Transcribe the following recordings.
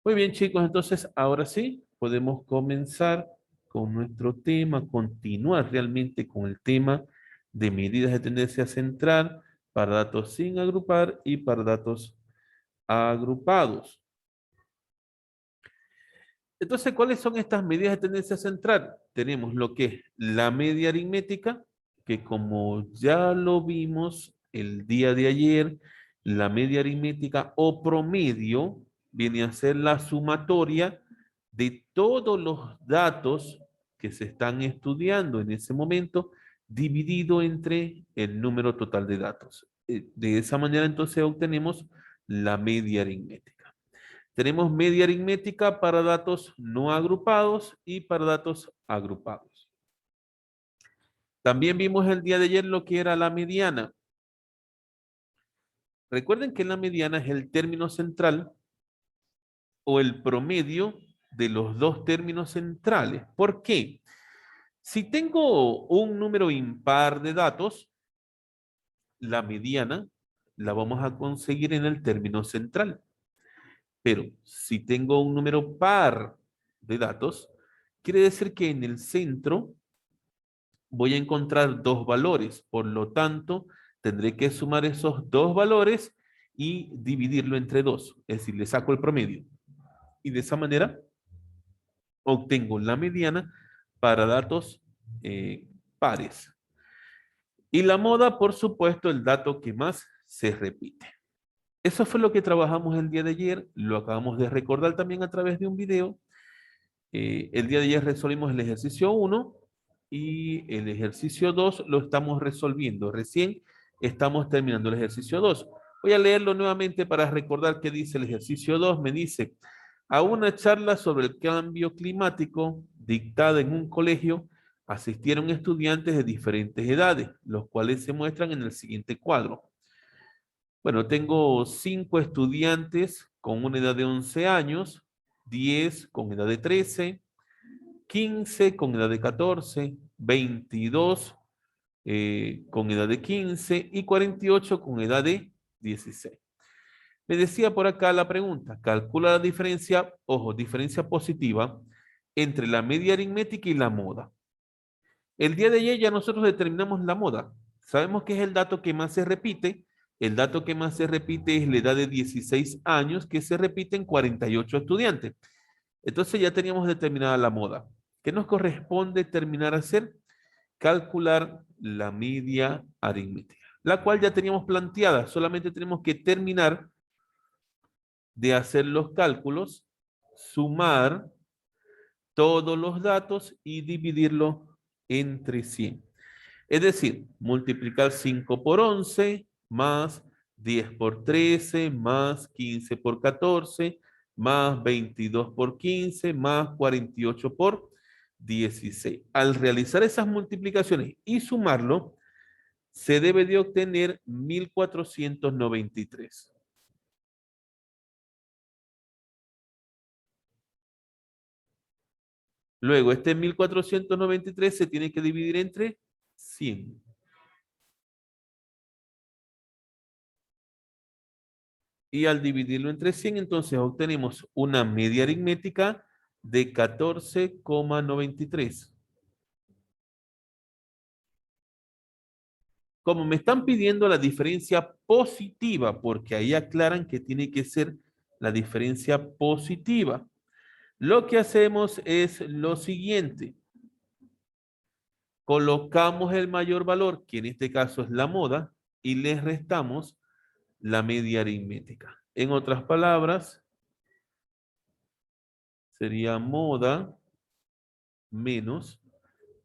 Muy bien, chicos, entonces ahora sí podemos comenzar con nuestro tema, continuar realmente con el tema de medidas de tendencia central para datos sin agrupar y para datos agrupados. Entonces, ¿cuáles son estas medidas de tendencia central? Tenemos lo que es la media aritmética, que como ya lo vimos el día de ayer, la media aritmética o promedio viene a ser la sumatoria de todos los datos que se están estudiando en ese momento, dividido entre el número total de datos. De esa manera, entonces, obtenemos la media aritmética. Tenemos media aritmética para datos no agrupados y para datos agrupados. También vimos el día de ayer lo que era la mediana. Recuerden que la mediana es el término central o el promedio de los dos términos centrales. ¿Por qué? Si tengo un número impar de datos, la mediana la vamos a conseguir en el término central. Pero si tengo un número par de datos, quiere decir que en el centro voy a encontrar dos valores. Por lo tanto, tendré que sumar esos dos valores y dividirlo entre dos. Es decir, le saco el promedio. Y de esa manera obtengo la mediana para datos pares. Y la moda, por supuesto, el dato que más se repite. Eso fue lo que trabajamos el día de ayer. Lo acabamos de recordar también a través de un video. El día de ayer resolvimos el ejercicio 1 y el ejercicio 2 lo estamos resolviendo. Recién estamos terminando el ejercicio 2. Voy a leerlo nuevamente para recordar qué dice el ejercicio 2. Me dice, a una charla sobre el cambio climático dictada en un colegio asistieron estudiantes de diferentes edades, los cuales se muestran en el siguiente cuadro. Bueno, tengo 5 estudiantes con una edad de 11 años, 10 con edad de 13, 15 con edad de 14, 22 con edad de 15 y 48 con edad de 16. Me decía por acá la pregunta, calcula la diferencia, ojo, diferencia positiva entre la media aritmética y la moda. El día de ayer ya nosotros determinamos la moda. Sabemos que es el dato que más se repite. El dato que más se repite es la edad de 16 años, que se repite en 48 estudiantes. Entonces ya teníamos determinada la moda. ¿Qué nos corresponde terminar a hacer? Calcular la media aritmética, la cual ya teníamos planteada. Solamente tenemos que terminar de hacer los cálculos, sumar todos los datos y dividirlo entre 100. Es decir, multiplicar 5 por 11 más 10 por 13 más 15 por 14 más 22 por 15 más 48 por 16. Al realizar esas multiplicaciones y sumarlo, se debe de obtener 1493. Luego, este 1493 se tiene que dividir entre 100. Y al dividirlo entre 100, entonces obtenemos una media aritmética de 14,93. Como me están pidiendo la diferencia positiva, porque ahí aclaran que tiene que ser la diferencia positiva, lo que hacemos es lo siguiente. Colocamos el mayor valor, que en este caso es la moda, y le restamos la media aritmética. En otras palabras, sería moda menos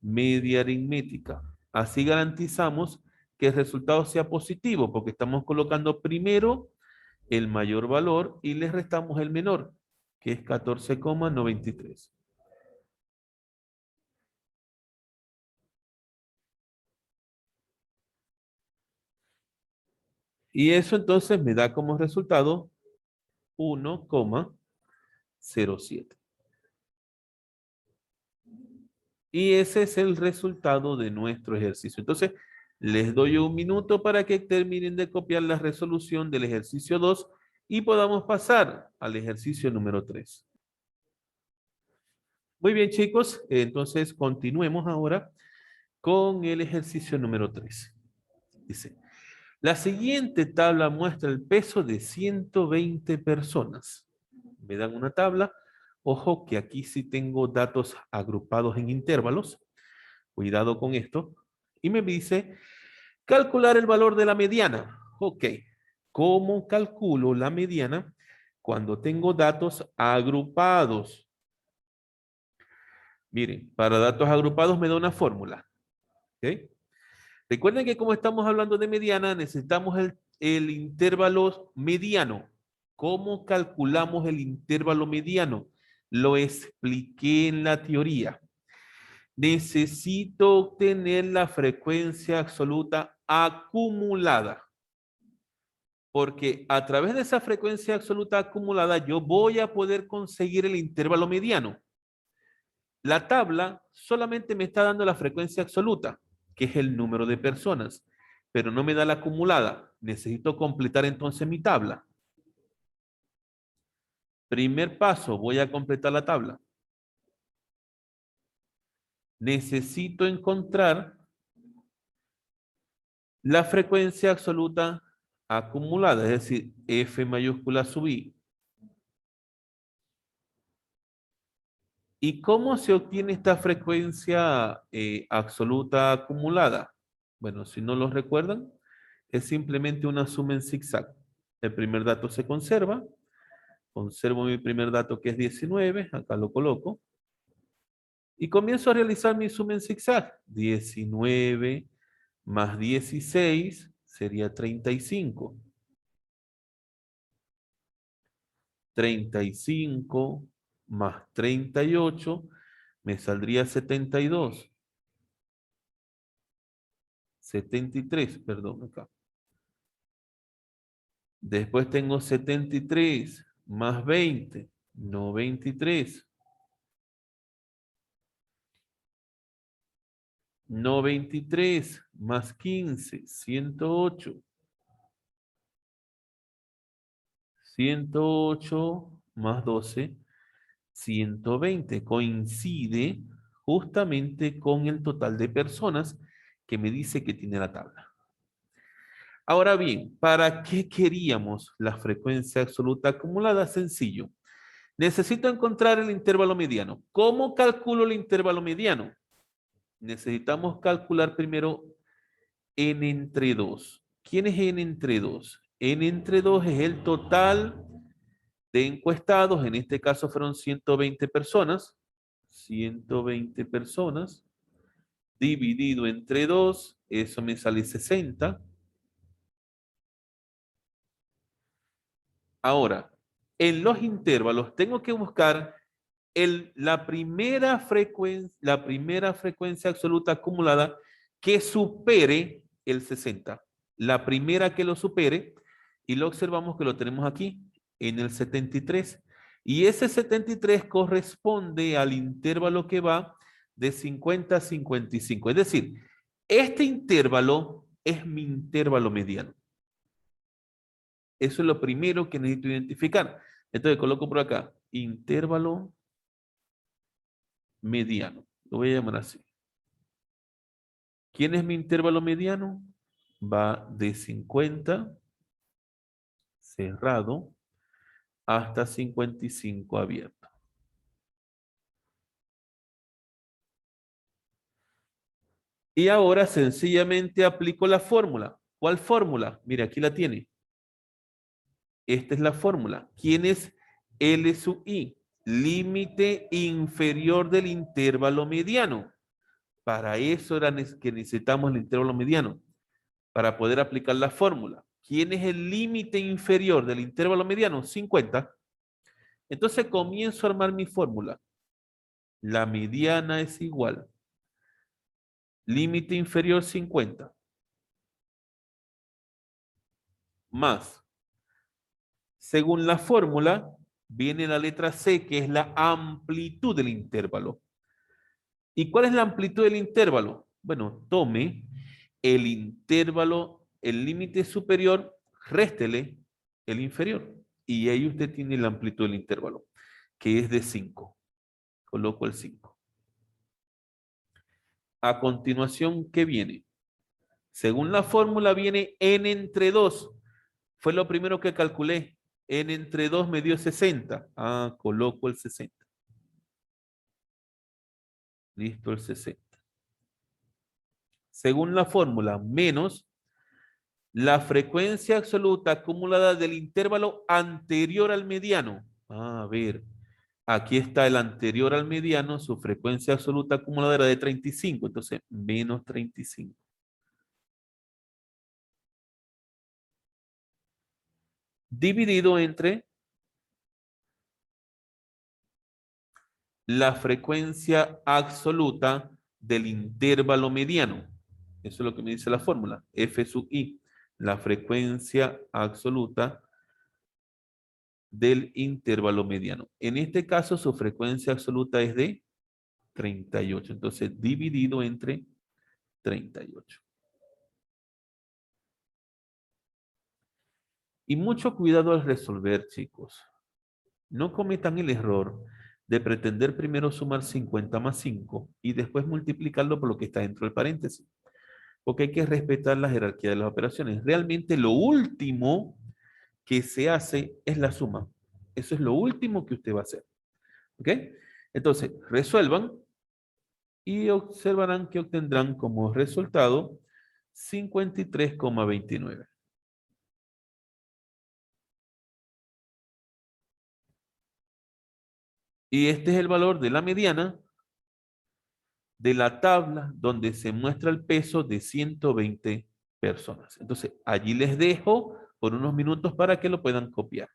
media aritmética. Así garantizamos que el resultado sea positivo, porque estamos colocando primero el mayor valor y le restamos el menor, que es 14,93. Y eso entonces me da como resultado 1,07. Y ese es el resultado de nuestro ejercicio. Entonces, les doy un minuto para que terminen de copiar la resolución del ejercicio 2 y podamos pasar al ejercicio número 3. Muy bien, chicos, entonces continuemos ahora con el ejercicio número 3. Dice, la siguiente tabla muestra el peso de 120 personas. Me dan una tabla. Ojo que aquí sí tengo datos agrupados en intervalos. Cuidado con esto. Y me dice, calcular el valor de la mediana. Ok. ¿Cómo calculo la mediana cuando tengo datos agrupados? Miren, para datos agrupados me da una fórmula. ¿Ok? Recuerden que como estamos hablando de mediana, necesitamos el intervalo mediano. ¿Cómo calculamos el intervalo mediano? Lo expliqué en la teoría. Necesito obtener la frecuencia absoluta acumulada. Porque a través de esa frecuencia absoluta acumulada yo voy a poder conseguir el intervalo mediano. La tabla solamente me está dando la frecuencia absoluta, que es el número de personas, pero no me da la acumulada. Necesito completar entonces mi tabla. Primer paso, voy a completar la tabla. Necesito encontrar la frecuencia absoluta acumulada, es decir, F mayúscula sub I. ¿Y cómo se obtiene esta frecuencia absoluta acumulada? Bueno, si no lo recuerdan, es simplemente una suma en zigzag. El primer dato se conserva. Conservo mi primer dato que es 19. Acá lo coloco. Y comienzo a realizar mi suma en zigzag. 19 más 16 sería 35. 35 más 38 me saldría 72. 73, perdón, acá. Después tengo 73 más 20, 93. 93 más 15, 108. 108 más 12, 120. Coincide justamente con el total de personas que me dice que tiene la tabla. Ahora bien, ¿para qué queríamos la frecuencia absoluta acumulada? Sencillo. Necesito encontrar el intervalo mediano. ¿Cómo calculo el intervalo mediano? Necesitamos calcular primero n entre 2. ¿Quién es n entre 2? N entre 2 es el total de encuestados. En este caso fueron 120 personas. 120 personas dividido entre 2, eso me sale 60. Ahora, en los intervalos tengo que buscar la primera frecuencia absoluta acumulada que supere el 60. La primera que lo supere, y lo observamos que lo tenemos aquí, en el 73. Y ese 73 corresponde al intervalo que va de 50 a 55. Es decir, este intervalo es mi intervalo mediano. Eso es lo primero que necesito identificar. Entonces coloco por acá, intervalo mediano. Lo voy a llamar así. ¿Quién es mi intervalo mediano? Va de 50 cerrado hasta 55 abierto. Y ahora sencillamente aplico la fórmula. ¿Cuál fórmula? Mire, aquí la tiene. Esta es la fórmula. ¿Quién es L sub I? Límite inferior del intervalo mediano. Para eso era que necesitamos el intervalo mediano, para poder aplicar la fórmula. ¿Quién es el límite inferior del intervalo mediano? 50. Entonces comienzo a armar mi fórmula. La mediana es igual. Límite inferior 50. Más. Según la fórmula, viene la letra C, que es la amplitud del intervalo. ¿Y cuál es la amplitud del intervalo? Bueno, tome el intervalo, el límite superior, réstele el inferior. y ahí usted tiene la amplitud del intervalo, que es de 5. Coloco el 5. A continuación, ¿qué viene? Según la fórmula viene n entre 2. Fue lo primero que calculé. N entre 2 me dio 60. Ah, coloco el 60. Listo, el 60. Según la fórmula, menos la frecuencia absoluta acumulada del intervalo anterior al mediano. A ver, aquí está el anterior al mediano, su frecuencia absoluta acumulada era de 35, entonces menos 35. Dividido entre la frecuencia absoluta del intervalo mediano. Eso es lo que me dice la fórmula, F sub I, la frecuencia absoluta del intervalo mediano. En este caso, su frecuencia absoluta es de 38. Entonces, dividido entre 38. Y mucho cuidado al resolver, chicos. No cometan el error de pretender primero sumar 50 más 5 y después multiplicarlo por lo que está dentro del paréntesis. Porque hay que respetar la jerarquía de las operaciones. Realmente lo último que se hace es la suma. Eso es lo último que usted va a hacer. ¿Ok? Entonces, resuelvan y observarán que obtendrán como resultado 53,29. Y este es el valor de la mediana de la tabla donde se muestra el peso de 120 personas. Entonces, allí les dejo por unos minutos para que lo puedan copiar.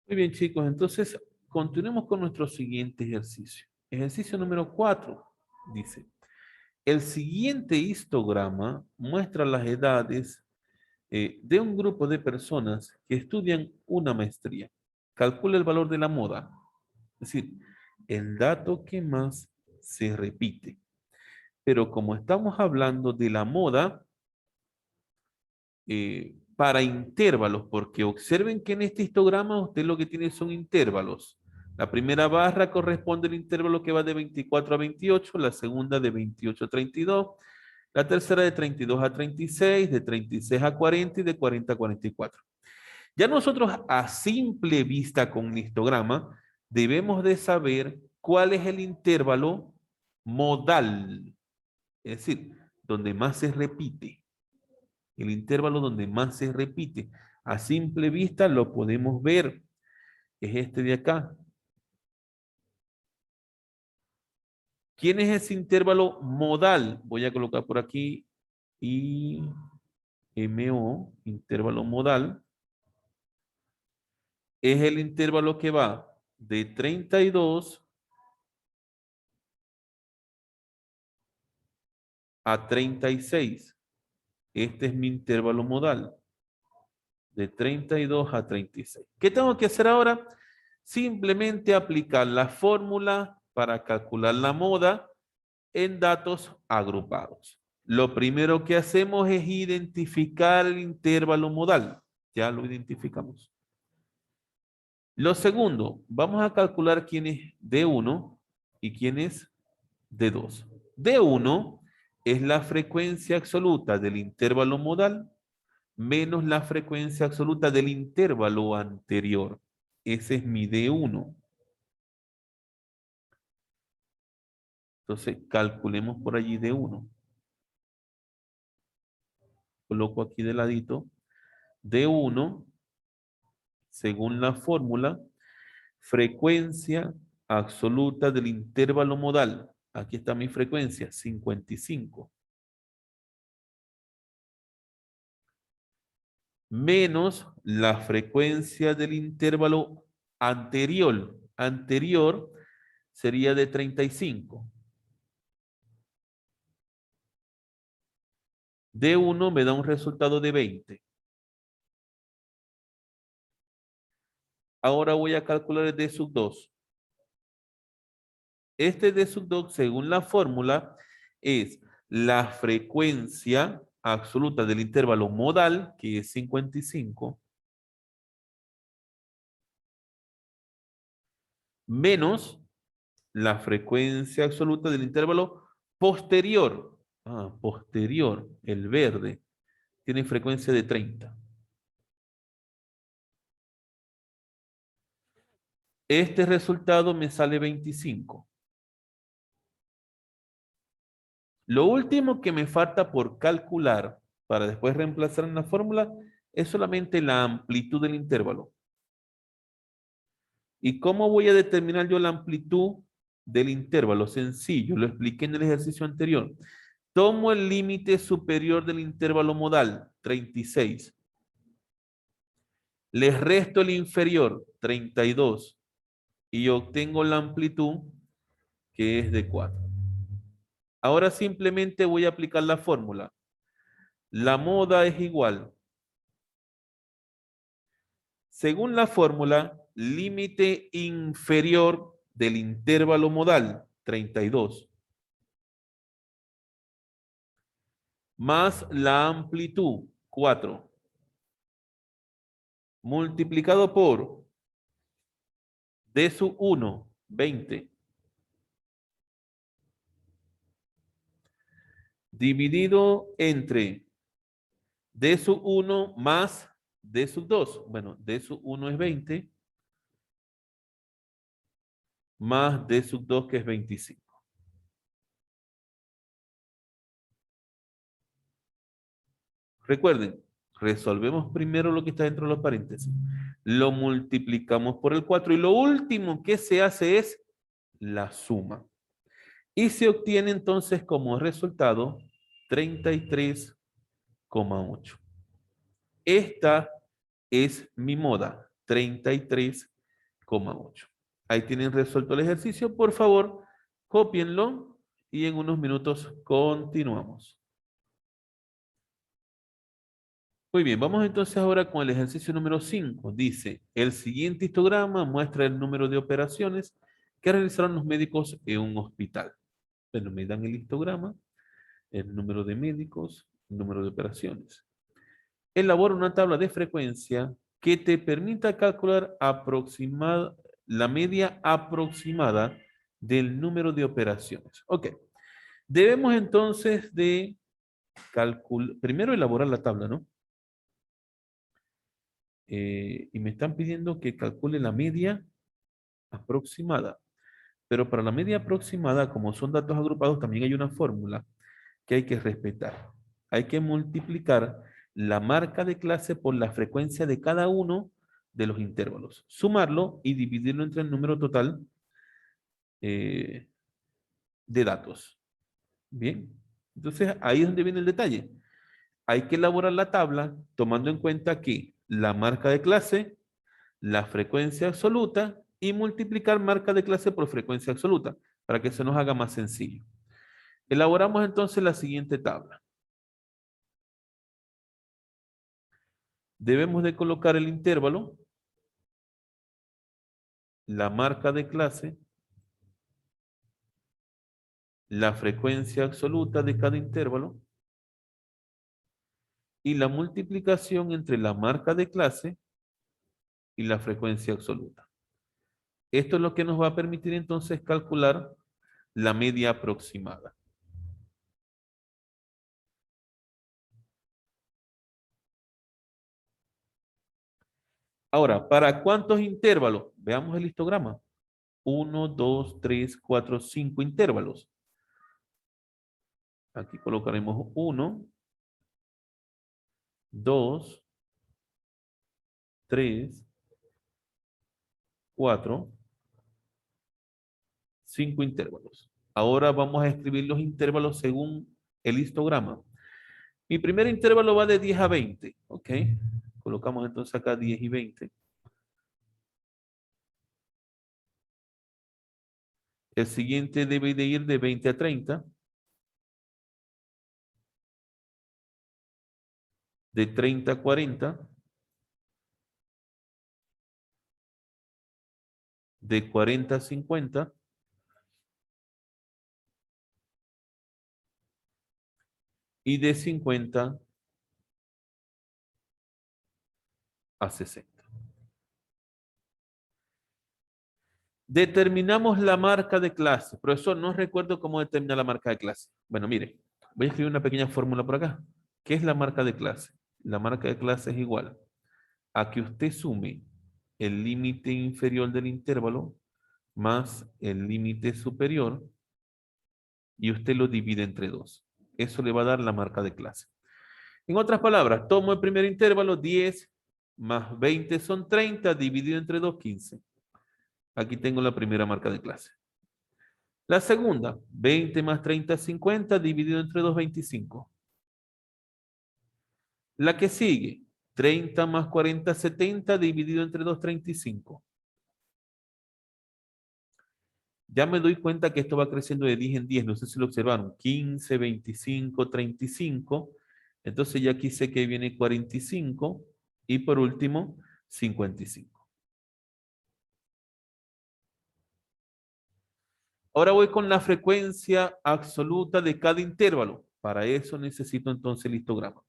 Muy bien, chicos, entonces continuemos con nuestro siguiente ejercicio. Ejercicio número 4 dice, el siguiente histograma muestra las edades de un grupo de personas que estudian una maestría. Calcula el valor de la moda, es decir, el dato que más se repite. Pero como estamos hablando de la moda, para intervalos, porque observen que en este histograma usted lo que tiene son intervalos. La primera barra corresponde al intervalo que va de 24 a 28, la segunda de 28 a 32, la tercera de 32 a 36, de 36 a 40 y de 40 a 44. Ya nosotros a simple vista con un histograma debemos de saber cuál es el intervalo modal, es decir, donde más se repite. El intervalo donde más se repite. A simple vista lo podemos ver. Es este de acá. ¿Quién es ese intervalo modal? Voy a colocar por aquí IMO, intervalo modal. Es el intervalo que va de 32 a 36. Este es mi intervalo modal. De 32 a 36. ¿Qué tengo que hacer ahora? Simplemente aplicar la fórmula para calcular la moda en datos agrupados. Lo primero que hacemos es identificar el intervalo modal. Ya lo identificamos. Lo segundo, vamos a calcular quién es D1 y quién es D2. D1 es la frecuencia absoluta del intervalo modal menos la frecuencia absoluta del intervalo anterior. Ese es mi D1. Entonces, calculemos por allí D1. Coloco aquí de ladito. D1, según la fórmula, frecuencia absoluta del intervalo modal. Aquí está mi frecuencia, 55. Menos la frecuencia del intervalo anterior. Anterior sería de 35. D1 me da un resultado de 20. Ahora voy a calcular el D sub 2. Este D sub 2, según la fórmula, es la frecuencia absoluta del intervalo modal, que es 55, menos la frecuencia absoluta del intervalo posterior. Ah, posterior, el verde, tiene frecuencia de 30. Este resultado me sale 25. Lo último que me falta por calcular para después reemplazar en la fórmula es solamente la amplitud del intervalo. ¿Y cómo voy a determinar yo la amplitud del intervalo? Sencillo, lo expliqué en el ejercicio anterior. Tomo el límite superior del intervalo modal, 36. Les resto el inferior, 32. Y obtengo la amplitud, que es de 4. Ahora simplemente voy a aplicar la fórmula. La moda es igual. Según la fórmula, límite inferior del intervalo modal, 32, más la amplitud, 4, multiplicado por D sub 1, 20, dividido entre D sub 1 más D sub 2. Bueno, D sub 1 es 20, más D sub 2, que es 25. Recuerden, resolvemos primero lo que está dentro de los paréntesis. Lo multiplicamos por el 4 y lo último que se hace es la suma. Y se obtiene entonces como resultado 33,8. Esta es mi moda, 33,8. Ahí tienen resuelto el ejercicio. Por favor, cópienlo y en unos minutos continuamos. Muy bien, vamos entonces ahora con el ejercicio número 5. Dice, el siguiente histograma muestra el número de operaciones que realizaron los médicos en un hospital. Bueno, me dan el histograma, el número de médicos, el número de operaciones. Elabora una tabla de frecuencia que te permita calcular la media aproximada del número de operaciones. Ok, debemos entonces de calcular, primero elaborar la tabla, ¿no? Y me están pidiendo que calcule la media aproximada. Pero para la media aproximada, como son datos agrupados, también hay una fórmula que hay que respetar. Hay que multiplicar la marca de clase por la frecuencia de cada uno de los intervalos. Sumarlo y dividirlo entre el número total eh, de datos. Bien. Entonces, ahí es donde viene el detalle. Hay que elaborar la tabla tomando en cuenta que la marca de clase, la frecuencia absoluta y multiplicar marca de clase por frecuencia absoluta para que se nos haga más sencillo. Elaboramos entonces la siguiente tabla. Debemos de colocar el intervalo, la marca de clase, la frecuencia absoluta de cada intervalo y la multiplicación entre la marca de clase y la frecuencia absoluta. Esto es lo que nos va a permitir entonces calcular la media aproximada. Ahora, ¿para cuántos intervalos? Veamos el histograma. 1, 2, 3, 4, 5 intervalos. Aquí colocaremos 1, 2, 3, 4, 5 intervalos. Ahora vamos a escribir los intervalos según el histograma. Mi primer intervalo va de 10 a 20. ¿Ok? Colocamos entonces acá 10 y 20. El siguiente debe de ir de 20 a 30. De 30 a 40. De 40 a 50. y de 50 a 60. Determinamos la marca de clase. Profesor, no recuerdo cómo determinar la marca de clase. Bueno, mire, voy a escribir una pequeña fórmula por acá. ¿Qué es la marca de clase? La marca de clase es igual a que usted sume el límite inferior del intervalo más el límite superior y usted lo divide entre 2. Eso le va a dar la marca de clase. En otras palabras, tomo el primer intervalo, 10 más 20 son 30, dividido entre 2, 15. Aquí tengo la primera marca de clase. La segunda, 20 más 30, 50, dividido entre 2, 25. La que sigue, 30 más 40, 70, dividido entre 2, 35. Ya me doy cuenta que esto va creciendo de 10 en 10. No sé si lo observaron. 15, 25, 35. Entonces ya aquí sé que viene 45. Y por último, 55. Ahora voy con la frecuencia absoluta de cada intervalo. Para eso necesito entonces el histograma.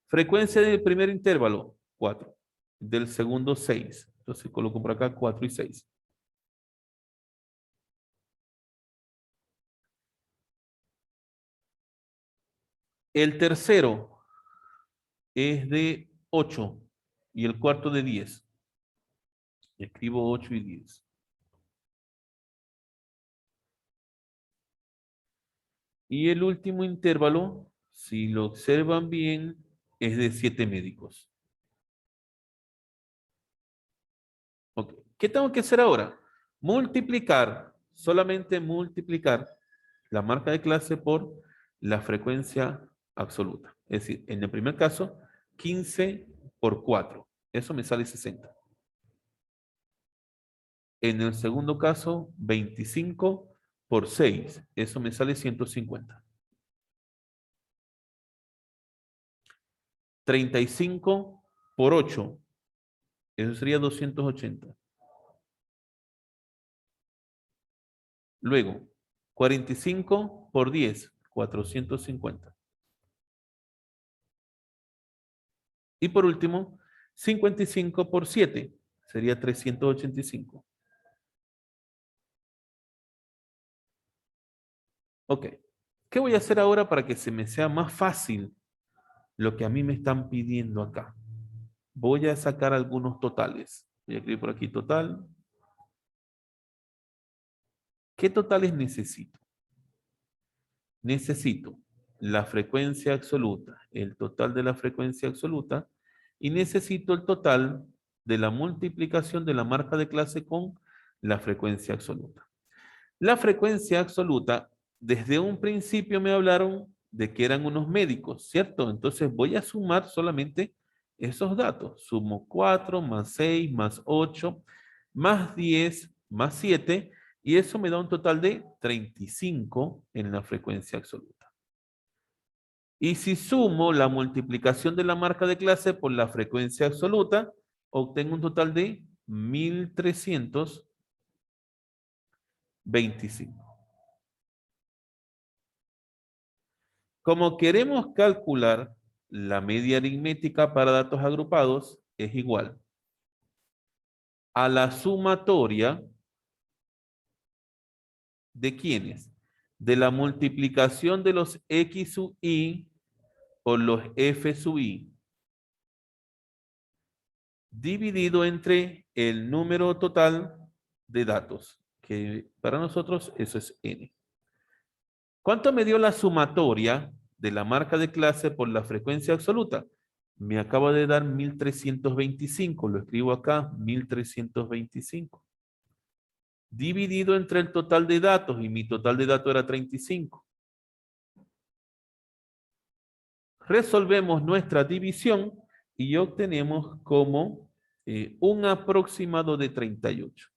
Frecuencia del primer intervalo, 4. Del segundo, 6. Entonces coloco por acá 4 y 6. El tercero es de 8 y el cuarto de 10. Escribo 8 y 10. Y el último intervalo, si lo observan bien, es de 7 médicos. Ok. ¿Qué tengo que hacer ahora? Multiplicar, solamente multiplicar la marca de clase por la frecuencia absoluta. Es decir, en el primer caso, 15 por 4. Eso me sale 60. En el segundo caso, 25 por 6. Eso me sale 150. 35 por 8. Eso sería 280. Luego, 45 por 10, 450. Y por último, 55 por 7, sería 385. Ok. ¿Qué voy a hacer ahora para que se me sea más fácil lo que a mí me están pidiendo acá? Voy a sacar algunos totales. Voy a escribir por aquí total. ¿Qué totales necesito? Necesito la frecuencia absoluta, el total de la frecuencia absoluta, y necesito el total de la multiplicación de la marca de clase con la frecuencia absoluta. La frecuencia absoluta, desde un principio me hablaron de que eran unos médicos, ¿cierto? Entonces voy a sumar solamente esos datos. Sumo 4 más 6 más 8 más 10 más 7 y eso me da un total de 35 en la frecuencia absoluta. Y si sumo la multiplicación de la marca de clase por la frecuencia absoluta, obtengo un total de 1325. Como queremos calcular la media aritmética para datos agrupados, es igual a la sumatoria de ¿quiénes? De la multiplicación de los X sub I por los F sub I dividido entre el número total de datos, que para nosotros eso es N. ¿Cuánto me dio la sumatoria de la marca de clase por la frecuencia absoluta? Me acaba de dar 1325, lo escribo acá, 1325. Dividido entre el total de datos, y mi total de datos era 35. Resolvemos nuestra división y obtenemos como un aproximado de 38.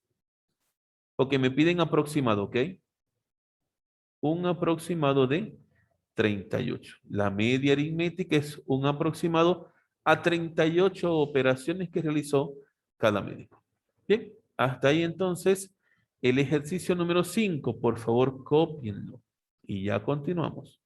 Porque me piden aproximado, ¿ok? Un aproximado de 38. La media aritmética es un aproximado a 38 operaciones que realizó cada médico. Bien, hasta ahí entonces el ejercicio número 5. Por favor, cópienlo. Y ya continuamos.